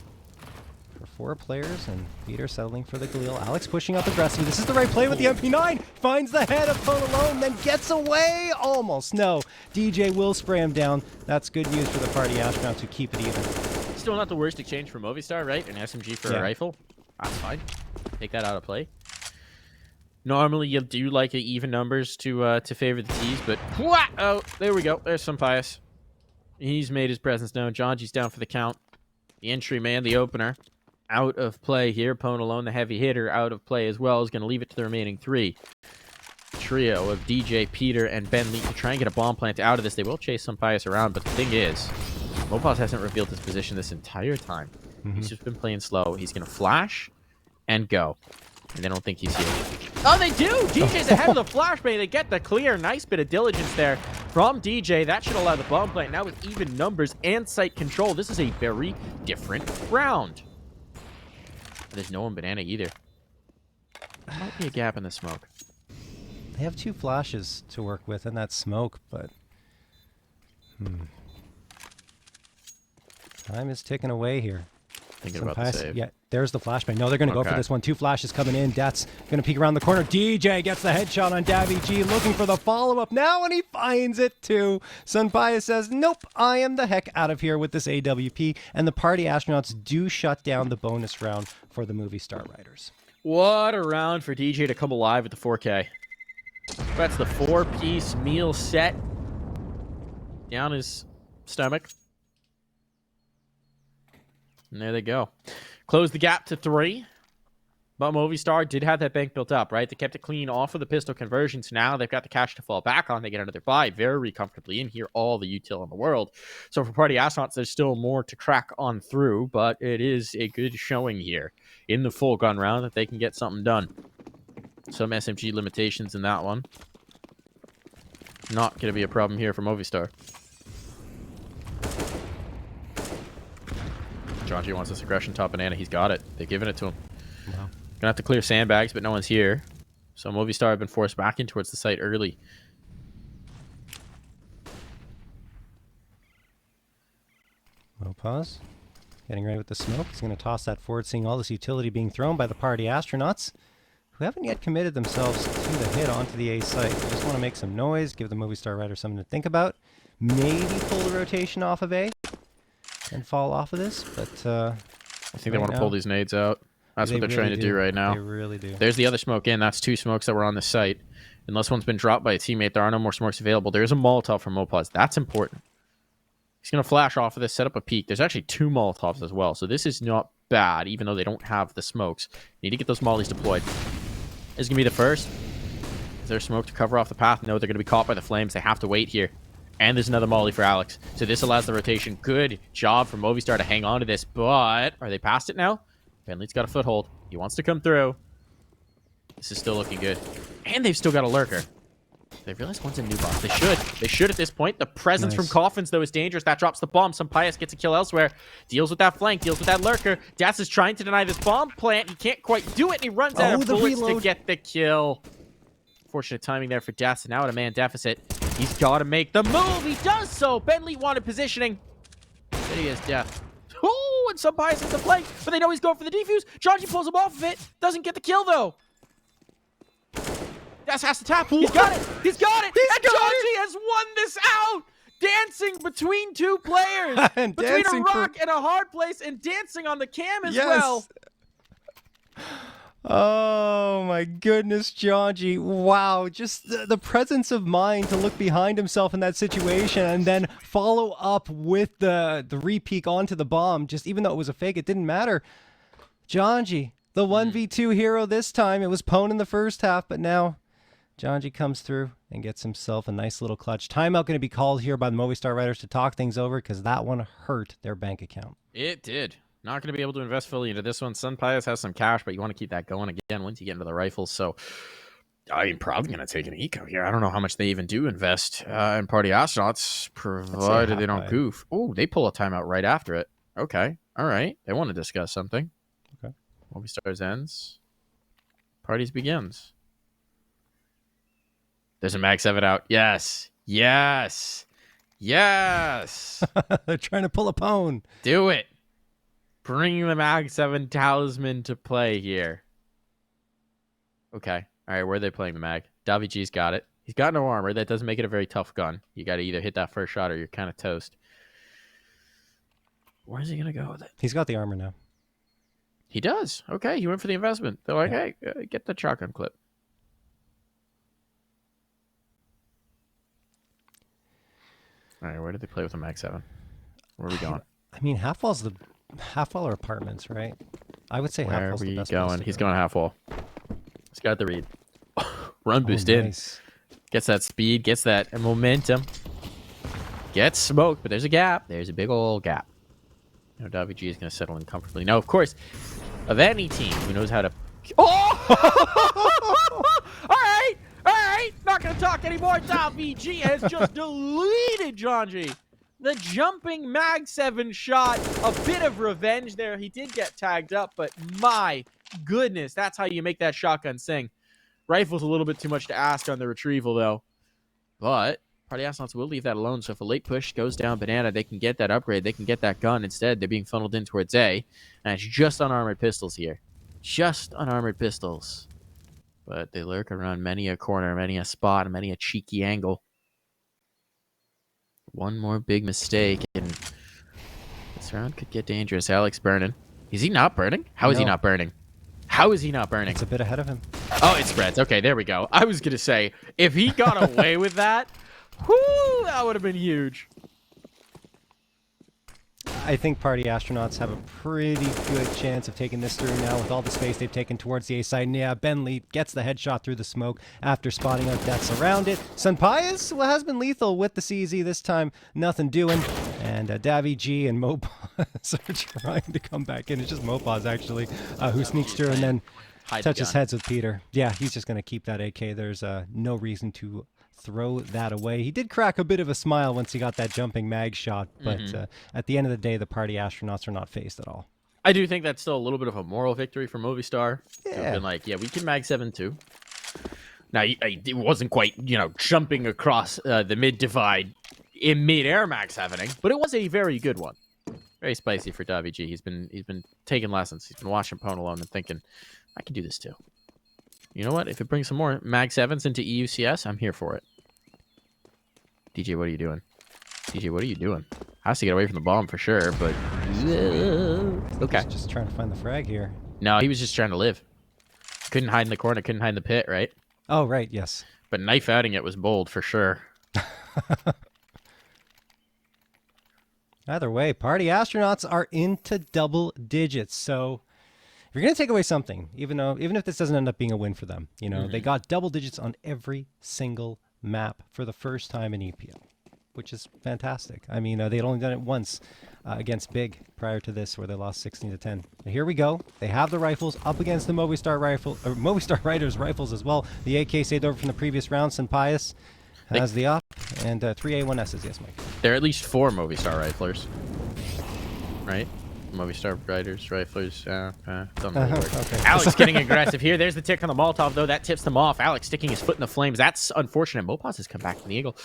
for 4 players, and Peter settling for the Galil. Alex pushing up aggressively. This is the right play with the MP9. Finds the head of Pone alone, then gets away. Almost. No. DJ will spray him down. That's good news for the Party Astronauts who keep it even. Still not the worst exchange for Movistar, right? An SMG for a rifle. That's fine. Take that out of play. Normally, you do like even numbers to favor the T's, but oh, there we go. There's Sun Pius. He's made his presence known. djay's down for the count. The entry man, the opener, out of play here. Pone alone, the heavy hitter, out of play as well. Is going to leave it to the remaining 3. Trio of DJ, Peter, and Ben Lee to try and get a bomb plant out of this. They will chase Sun Pius around, but the thing is, Mopaz hasn't revealed his position this entire time. He's just been playing slow. He's going to flash and go. And they don't think he's here. Oh, they do! DJ's ahead of the flashbang. They get the clear. Nice bit of diligence there from DJ. That should allow the bomb plant. Now with even numbers and site control, this is a very different round. There's no one banana either. There might be a gap in the smoke. They have 2 flashes to work with, and that's smoke, but... Time is ticking away here. Thinking about the save. Yeah, there's the flashbang. No, they're going to go for this one. 2 flashes coming in. Death's going to peek around the corner. DJ gets the headshot on DeathZz, looking for the follow-up now, and he finds it too. Sun Pius says, nope, I am the heck out of here with this AWP, and the Party Astronauts do shut down the bonus round for the Movistar Riders. What a round for DJ to come alive with the 4K. That's the 4-piece meal set down his stomach. And there they go. Close the gap to 3. But Movistar did have that bank built up, right? They kept it clean off of the pistol conversions. Now they've got the cash to fall back on. They get another buy very comfortably in here. All the util in the world. So for Party Astronauts, there's still more to crack on through. But it is a good showing here in the full gun round that they can get something done. Some SMG limitations in that one. Not going to be a problem here for Movistar. djay wants this aggression top banana. He's got it. They've given it to him. Wow. Gonna have to clear sandbags, but no one's here. So Movistar have been forced back in towards the site early. Mopaz getting ready with the smoke. He's going to toss that forward, seeing all this utility being thrown by the Party Astronauts, who haven't yet committed themselves to the hit onto the A site. They just want to make some noise, give the Movistar Rider something to think about. Maybe pull the rotation off of A and fall off of this, but I think they want to pull these nades out. That's what they're trying to do right now. They really do. There's the other smoke in. That's 2 smokes that were on the site. Unless one's been dropped by a teammate, there are no more smokes available. There is a Molotov from Mopaz. That's important. He's going to flash off of this, set up a peek. There's actually 2 Molotovs as well, so this is not bad, even though they don't have the smokes. Need to get those mollies deployed. This is going to be the first. Is there smoke to cover off the path? No, they're going to be caught by the flames. They have to wait here. And there's another molly for Alex. So this allows the rotation. Good job for Movistar to hang on to this, but are they past it now? Bentley's got a foothold. He wants to come through. This is still looking good. And they've still got a lurker. They realize one's a new boss. They should. They should at this point. The presence from Nice. Coffins, though, is dangerous. That drops the bomb. Sampaio gets a kill elsewhere. Deals with that flank. Deals with that lurker. DeathZz is trying to deny this bomb plant. He can't quite do it, and he runs out of bullets to get the kill. Fortunate timing there for DeathZz. Now at a man deficit. He's got to make the move. He does so. Bentley wanted positioning. There he is, Death. Oh, and Sampaio hits the flank, but they know he's going for the defuse. djay pulls him off of it. Doesn't get the kill, though. DeathZz has to tap. He's got it. He's got it. And djay has won this out. Dancing between two players. Between a rock and a hard place, and dancing on the cam as well. Oh my goodness, djay. Wow, just the presence of mind to look behind himself in that situation and then follow up with the re-peek onto the bomb. Just even though it was a fake, it didn't matter. djay, the 1v2 hero this time. It was Pwn in the first half, but now djay comes through and gets himself a nice little clutch. Timeout going to be called here by the Movistar Riders to talk things over because that one hurt their bank account. It did. Not going to be able to invest fully into this one. Sampaio has some cash, but you want to keep that going again once you get into the rifles. So I'm probably going to take an eco here. I don't know how much they even do invest in Party Astronauts, provided they don't goof. Oh, they pull a timeout right after it. Okay. All right. They want to discuss something. Okay. Movistar's ends. Parties begins. There's a Mag 7 out. Yes. Yes. Yes. They're trying to pull a Pwn. Do it. Bring the Mag 7 talisman to play here. Okay. All right, where are they playing the Mag? DeathZz got it. He's got no armor. That doesn't make it a very tough gun. You got to either hit that first shot or you're kind of toast. Where's he going to go with it? He's got the armor now. He does. Okay, he went for the investment. They're like, hey, get the shotgun clip. All right, where did they play with the Mag 7? Where are we going? I mean, half wall are apartments, right? I would say half wall's the best. Where are we going? He's going half wall. He's got the read. Run boost in. Gets that speed, gets that momentum. Gets smoked, but there's a gap. There's a big old gap. You know, DeathZz is going to settle in comfortably. Now, of course, of any team who knows how to... Oh! All right. All right. Not going to talk anymore. DeathZz has just deleted djay. The jumping Mag 7 shot, a bit of revenge there. He did get tagged up, but my goodness, that's how you make that shotgun sing. Rifle's a little bit too much to ask on the retrieval, though. But Party Astronauts will leave that alone, so if a late push goes down Banana, they can get that upgrade. They can get that gun. Instead, they're being funneled in towards A, and it's just unarmored pistols here. Just unarmored pistols. But they lurk around many a corner, many a spot, many a cheeky angle. One more big mistake, and this round could get dangerous. Alex burning. Is he not burning? How is he not burning? How is he not burning? It's a bit ahead of him. Oh, it spreads. Okay, there we go. I was going to say, if he got away with that, whoo, that would have been huge. I think Party Astronauts have a pretty good chance of taking this through now with all the space they've taken towards the A side. And yeah, Bentley gets the headshot through the smoke after spotting out deaths around it. Sampaio has been lethal with the CZ this time. Nothing doing. And DeathZz and Mopaz are trying to come back in. It's just Mopaz, actually, who sneaks through and then touches heads with Peter. Yeah, he's just going to keep that AK. There's no reason to throw that away. He did crack a bit of a smile once he got that jumping mag shot, but at the end of the day, the Party Astronauts are not phased at all. I do think that's still a little bit of a moral victory for Movistar. Yeah. Been like, yeah, we can mag 7 too. Now, it wasn't quite, jumping across the mid divide in mid-air mag 7ing, but it was a very good one. Very spicy for DeathZz. He's been taking lessons. He's been watching Pwn alone and thinking, I can do this too. You know what? If it brings some more mag 7s into EUCS, I'm here for it. djay, what are you doing? djay, what are you doing? Has to get away from the bomb for sure, but... Okay. He's just trying to find the frag here. No, he was just trying to live. Couldn't hide in the corner, couldn't hide in the pit, right? Oh, right, yes. But knife outing it was bold for sure. Either way, Party Astronauts are into double digits, so... If you're going to take away something, even if this doesn't end up being a win for them, they got double digits on every single map for the first time in EPL, which is fantastic. I mean, they'd only done it once against Big prior to this, where they lost 16-10. But here we go. They have the rifles up against the Movistar Riders rifles as well. The AK saved over from the previous round. Sampaio has the op, and 3 A1Ss, yes, Mike. There are at least 4 Movistar riflers. Right? Movistar riders, riflers, don't know the word. Okay. Alex getting aggressive here. There's the tick on the Molotov, though. That tips them off. Alex sticking his foot in the flames. That's unfortunate. Mopaz has come back from the Eagle.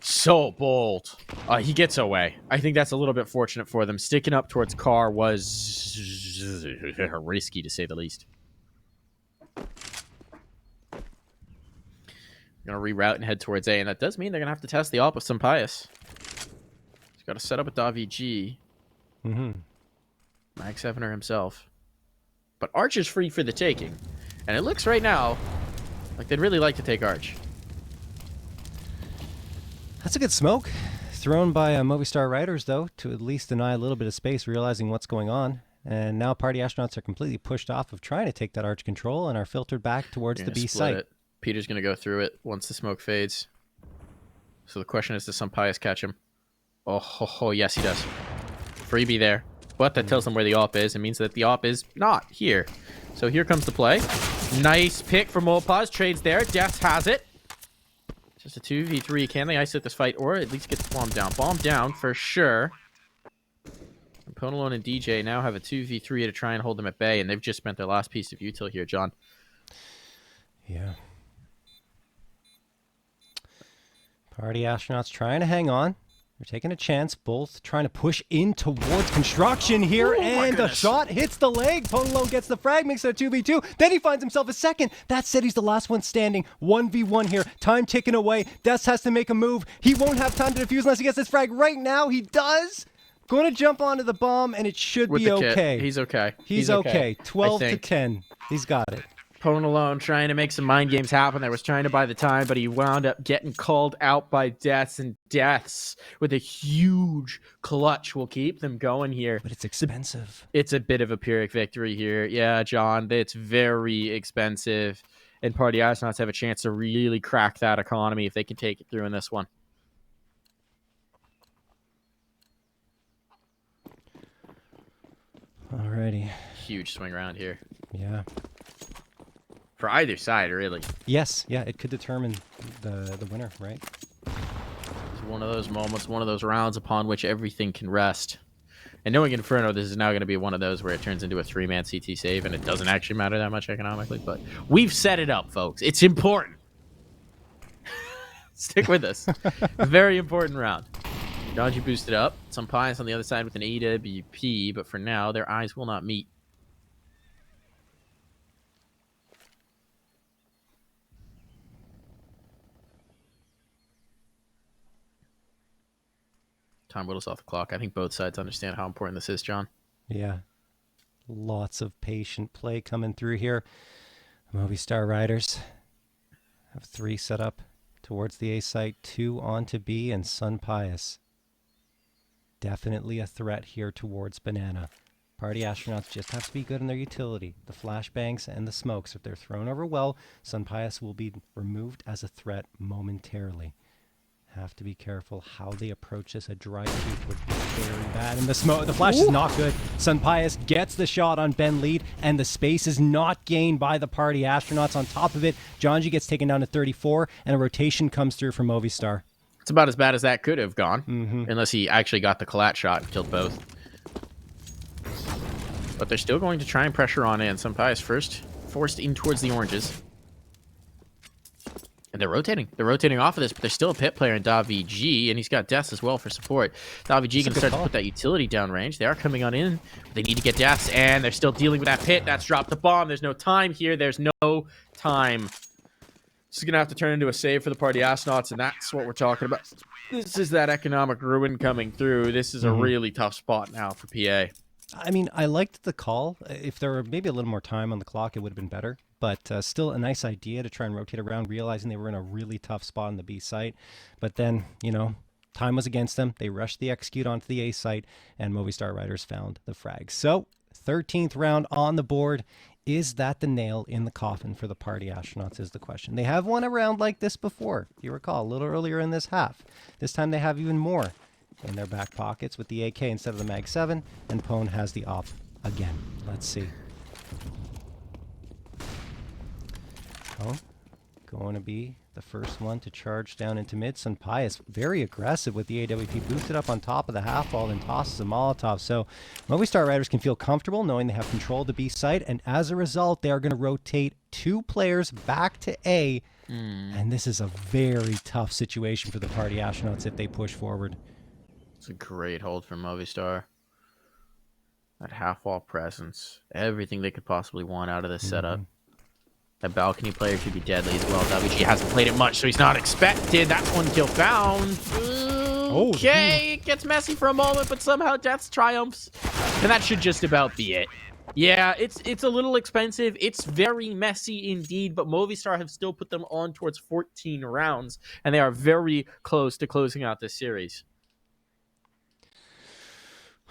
So bold. He gets away. I think that's a little bit fortunate for them. Sticking up towards car was risky, to say the least. Going to reroute and head towards A, and that does mean they're going to have to test the op with some Pius. He's got to set up with DeathZz. Mag 7er himself. But Arch is free for the taking. And it looks right now like they'd really like to take Arch. That's a good smoke. Thrown by Movistar Riders, though, to at least deny a little bit of space, realizing what's going on. And now Party Astronauts are completely pushed off of trying to take that Arch control and are filtered back towards the B site. It. Peter's going to go through it once the smoke fades. So the question is, does some Pius catch him? Oh, yes, he does. Freebie there. But that tells them where the op is. It means that the op is not here. So here comes the play. Nice pick from Mopaz. Trades there. DeathZz has it. Just a 2v3. Can they isolate this fight or at least get the bomb down? Bomb down for sure. Ponalone and djay now have a 2v3 to try and hold them at bay, and they've just spent their last piece of util here, John. Yeah. Party Astronauts trying to hang on. They're taking a chance, both trying to push in towards construction here, and a shot hits the leg. Ponalone gets the frag, makes it a 2v2. Then he finds himself a second. That said, he's the last one standing. 1v1 here. Time ticking away. DeathZz has to make a move. He won't have time to defuse unless he gets this frag right now. He does. Going to jump onto the bomb, and it should be okay. He's okay. He's okay. 12 to 10. He's got it. Ponalone trying to make some mind games happen. There was trying to buy the time, but he wound up getting called out by DeathZz, and DeathZz with a huge clutch will keep them going here. But it's expensive. It's a bit of a Pyrrhic victory here. Yeah, John, it's very expensive. And Party Astronauts have a chance to really crack that economy if they can take it through in this one. Alrighty. Huge swing around here. Yeah. For either side, really. Yes, yeah, it could determine the winner, right? It's one of those moments, one of those rounds upon which everything can rest. And knowing Inferno, this is now going to be one of those where it turns into a 3-man CT save, and it doesn't actually matter that much economically, but we've set it up, folks. It's important. Stick with us. Very important round. djay boosted up. Some Pius on the other side with an AWP, but for now, their eyes will not meet. Time whittles off the clock. I think both sides understand how important this is, John. Yeah. Lots of patient play coming through here. Movistar Riders have 3 set up towards the A site, 2 onto B, and Sun Pius. Definitely a threat here towards Banana. Party Astronauts just have to be good in their utility. The flashbangs and the smokes, if they're thrown over well, Sun Pius will be removed as a threat momentarily. Have to be careful how they approach this. A dry tooth would be very bad. And the flash is not good. Sun Pius gets the shot on Ben Lead, and the space is not gained by the Party Astronauts. On top of it, djay gets taken down to 34, and a rotation comes through from Movistar. It's about as bad as that could have gone, unless he actually got the collat shot and killed both. But they're still going to try and pressure on in. Sun Pius first forced in towards the oranges. And they're rotating. They're rotating off of this, but there's still a pit player in DeathZz, and he's got DeathZz as well for support. DeathZz can start to put that utility down range. They are coming on in. They need to get DeathZz, and they're still dealing with that pit. That's dropped the bomb. There's no time here. There's no time. This is going to have to turn into a save for the Party Astronauts, and that's what we're talking about. This is that economic ruin coming through. This is a really tough spot now for PA. I mean, I liked the call. If there were maybe a little more time on the clock, it would have been better. But still a nice idea to try and rotate around, realizing they were in a really tough spot on the B site. But then, you know, time was against them. They rushed the execute onto the A site, and Movistar Riders found the frag. So, 13th round on the board. Is that the nail in the coffin for the Party Astronauts is the question. They have won a round like this before, if you recall, a little earlier in this half. This time they have even more in their back pockets with the AK instead of the Mag 7, and Pone has the op again. Let's see. Oh, going to be the first one to charge down into mid. Sunpius very aggressive with the AWP, boosted up on top of the half wall and tosses a Molotov. So Movistar Riders can feel comfortable knowing they have control of the B site, and as a result, they are going to rotate 2 players back to A. And this is a very tough situation for the Party Astronauts if they push forward. It's a great hold from Movistar. That half-wall presence. Everything they could possibly want out of this setup. That balcony player could be deadly as well. WG hasn't played it much, so he's not expected. That's 1 kill found. Okay, it gets messy for a moment, but somehow DeathZz triumphs. And that should just about be it. Yeah, it's a little expensive. It's very messy indeed, but Movistar have still put them on towards 14 rounds, and they are very close to closing out this series.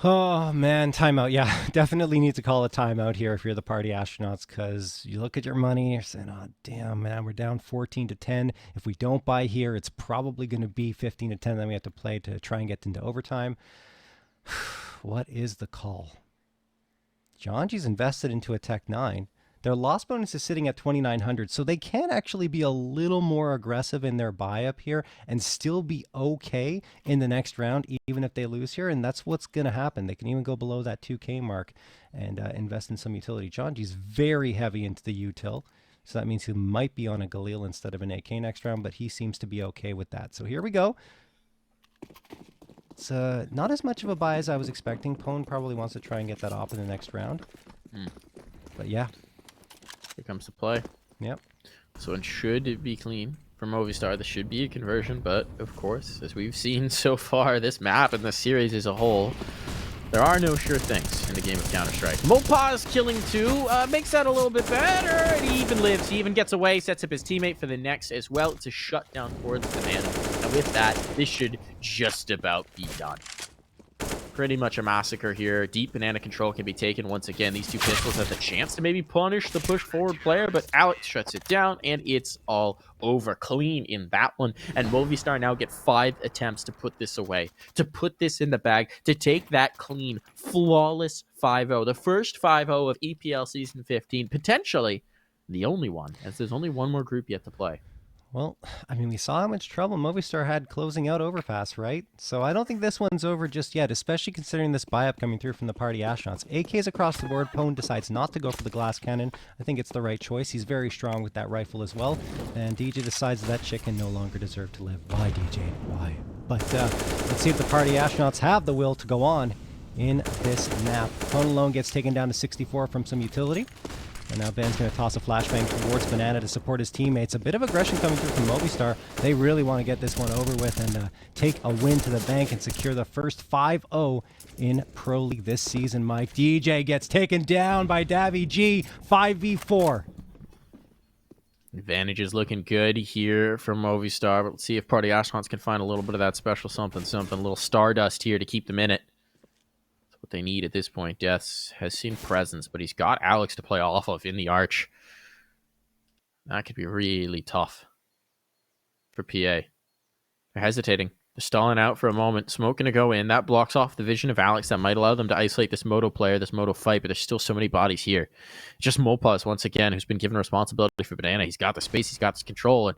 Oh, man, timeout. Yeah, definitely need to call a timeout here if you're the Party Astronauts, because you look at your money, you're saying, oh, damn, man, we're down 14-10. If we don't buy here, it's probably going to be 15-10. Then we have to play to try and get into overtime. What is the call? Janji's invested into a Tech 9. Their loss bonus is sitting at 2,900, so they can actually be a little more aggressive in their buy-up here and still be okay in the next round, even if they lose here, and that's what's going to happen. They can even go below that 2K mark and invest in some utility. Janji's very heavy into the util, so that means he might be on a Galil instead of an AK next round, but he seems to be okay with that. So here we go. It's not as much of a buy as I was expecting. Pone probably wants to try and get that off in the next round. But yeah. Here comes the play. Yep. So it should be clean for Movistar. This should be a conversion, but of course, as we've seen so far, this map and the series as a whole, there are no sure things in the game of Counter-Strike. Mopaz killing 2 makes that a little bit better, and he even lives. He even gets away, sets up his teammate for the next as well. It's a shutdown towards the man. And with that, this should just about be done. Pretty much a massacre here. Deep banana control can be taken once again. These 2 pistols have the chance to maybe punish the push forward player, but Alex shuts it down, and it's all over. Clean in that one. And Movistar now get 5 attempts to put this away, to put this in the bag, to take that clean, flawless 5-0. The first 5-0 of EPL Season 15, potentially the only one, as there's only one more group yet to play. Well, I mean, we saw how much trouble Movistar had closing out Overpass, right? So I don't think this one's over just yet, especially considering this buy-up coming through from the Party Astronauts. AK's across the board. Pone decides not to go for the glass cannon. I think it's the right choice. He's very strong with that rifle as well. And DJ decides that chicken no longer deserved to live. Why, DJ? Why? But let's see if the Party Astronauts have the will to go on in this map. Pone alone gets taken down to 64 from some utility. And now Ben's going to toss a flashbang towards Banana to support his teammates. A bit of aggression coming through from Movistar. They really want to get this one over with and take a win to the bank and secure the first 5-0 in Pro League this season. Mike DJ gets taken down by djay 5v4. Advantage is looking good here from Movistar, but let's see if Party Astronauts can find a little bit of that special something, a little stardust here to keep them in it. What they need at this point. DeathZz has seen presence, but he's got Alex to play off of in the arch. That could be really tough for PA. They're hesitating. They're stalling out for a moment. Smoke going to go in. That blocks off the vision of Alex. That might allow them to isolate this Moto player, this Moto fight, but there's still so many bodies here. Just Mopaz, once again, who's been given responsibility for Banana. He's got the space. He's got this control. And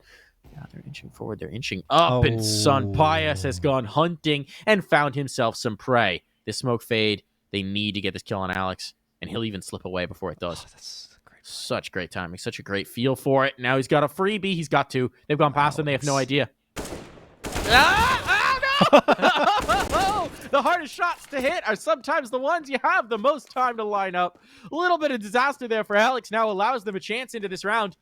yeah, they're inching forward. They're inching up. And Sunpius has gone hunting and found himself some prey. This smoke fade, they need to get this kill on Alex, and he'll even slip away before it does. That's great. Such great timing, such a great feel for it. Now he's got a freebie. He's got 2. They've gone past him. They have no idea. No! The hardest shots to hit are sometimes the ones you have the most time to line up. A little bit of disaster there for Alex now allows them a chance into this round.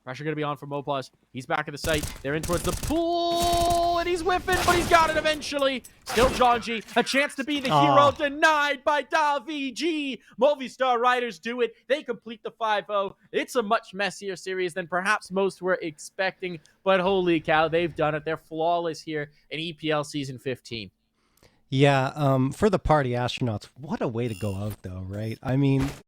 Pressure going to be on for Mopaz. He's back at the site. They're in towards the pool, and he's whiffing, but he's got it eventually. Still Janji. A chance to be the hero denied by DeathZz. Movistar Riders do it. They complete the 5-0. It's a much messier series than perhaps most were expecting, but holy cow, they've done it. They're flawless here in EPL Season 15. Yeah, for the Party Astronauts, what a way to go out, though, right? I mean,